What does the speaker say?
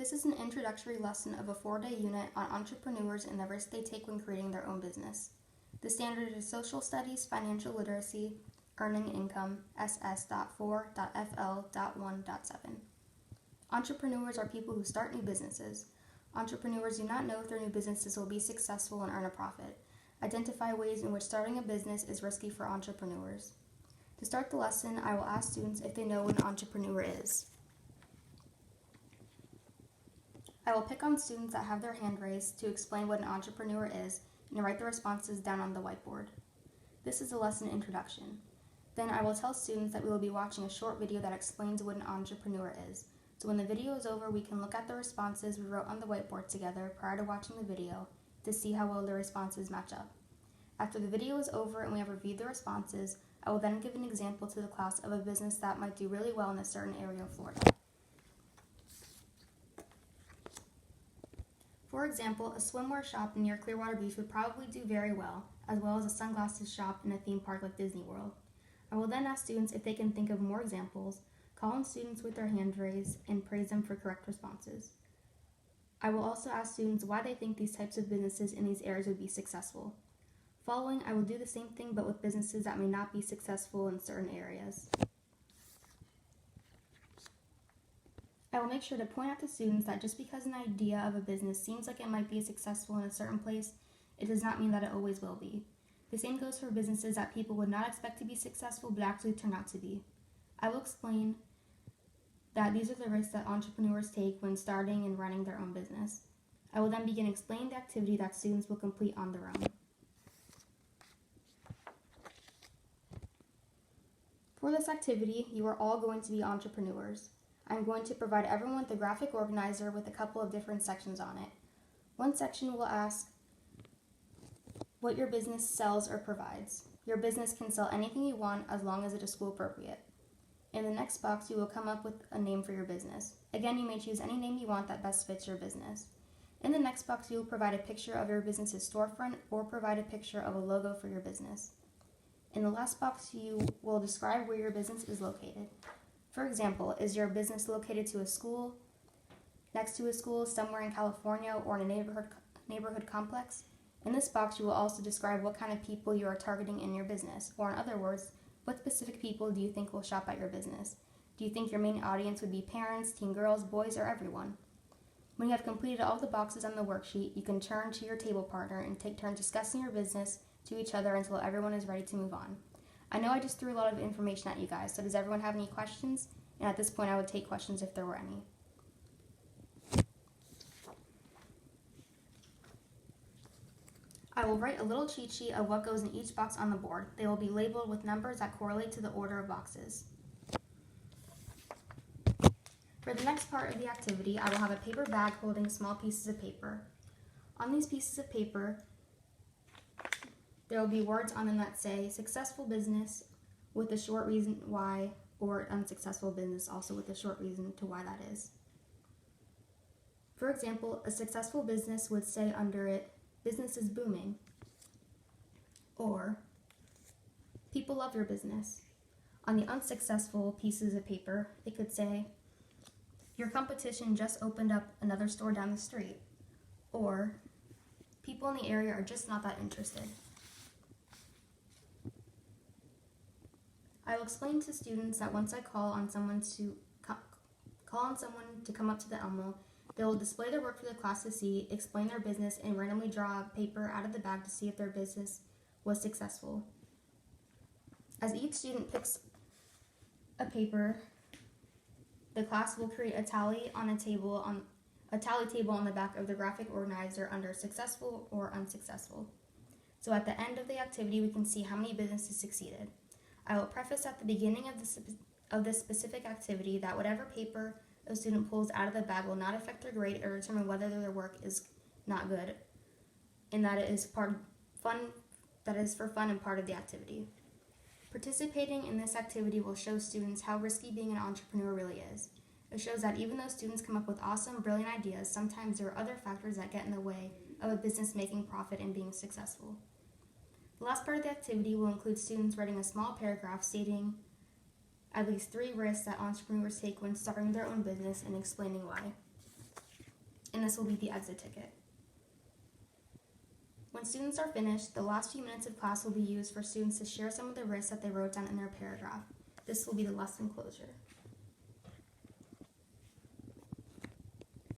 This is an introductory lesson of a 4-day unit on entrepreneurs and the risks they take when creating their own business. The standard is Social Studies, Financial Literacy, Earning Income, SS.4.FL.1.7. Entrepreneurs are people who start new businesses. Entrepreneurs do not know if their new businesses will be successful and earn a profit. Identify ways in which starting a business is risky for entrepreneurs. To start the lesson, I will ask students if they know what an entrepreneur is. I will pick on students that have their hand raised to explain what an entrepreneur is and write the responses down on the whiteboard. This is the lesson introduction. Then I will tell students that we will be watching a short video that explains what an entrepreneur is. So when the video is over, we can look at the responses we wrote on the whiteboard together prior to watching the video to see how well the responses match up. After the video is over and we have reviewed the responses, I will then give an example to the class of a business that might do really well in a certain area of Florida. For example, a swimwear shop near Clearwater Beach would probably do very well as a sunglasses shop in a theme park like Disney World. I will then ask students if they can think of more examples, call on students with their hand raised, and praise them for correct responses. I will also ask students why they think these types of businesses in these areas would be successful. Following, I will do the same thing but with businesses that may not be successful in certain areas. I will make sure to point out to students that just because an idea of a business seems like it might be successful in a certain place, it does not mean that it always will be. The same goes for businesses that people would not expect to be successful but actually turn out to be. I will explain that these are the risks that entrepreneurs take when starting and running their own business. I will then begin explaining the activity that students will complete on their own. For this activity, you are all going to be entrepreneurs. I'm going to provide everyone with a graphic organizer with a couple of different sections on it. One section will ask what your business sells or provides. Your business can sell anything you want as long as it is school appropriate. In the next box, you will come up with a name for your business. Again, you may choose any name you want that best fits your business. In the next box, you will provide a picture of your business's storefront or provide a picture of a logo for your business. In the last box, you will describe where your business is located. For example, is your business located to a school, next to a school, somewhere in California, or in a neighborhood complex? In this box, you will also describe what kind of people you are targeting in your business, or in other words, what specific people do you think will shop at your business? Do you think your main audience would be parents, teen girls, boys, or everyone? When you have completed all the boxes on the worksheet, you can turn to your table partner and take turns discussing your business to each other until everyone is ready to move on. I know I just threw a lot of information at you guys, so does everyone have any questions? And at this point, I would take questions if there were any. I will write a little cheat sheet of what goes in each box on the board. They will be labeled with numbers that correlate to the order of boxes. For the next part of the activity, I will have a paper bag holding small pieces of paper. On these pieces of paper, there will be words on them that say successful business with a short reason why, or unsuccessful business also with a short reason to why that is. For example, a successful business would say under it, business is booming, or people love your business. On the unsuccessful pieces of paper, it could say, your competition just opened up another store down the street, or people in the area are just not that interested. I will explain to students that once I call on someone to come up to the Elmo, they will display their work for the class to see, explain their business, and randomly draw a paper out of the bag to see if their business was successful. As each student picks a paper, the class will create a tally table on the back of the graphic organizer under successful or unsuccessful. So at the end of the activity, we can see how many businesses succeeded. I will preface at the beginning of this specific activity that whatever paper a student pulls out of the bag will not affect their grade or determine whether their work is not good, and that it is for fun and part of the activity. Participating in this activity will show students how risky being an entrepreneur really is. It shows that even though students come up with awesome, brilliant ideas, sometimes there are other factors that get in the way of a business making profit and being successful. The last part of the activity will include students writing a small paragraph stating at least 3 risks that entrepreneurs take when starting their own business and explaining why. and this will be the exit ticket. When students are finished, the last few minutes of class will be used for students to share some of the risks that they wrote down in their paragraph. This will be the lesson closure.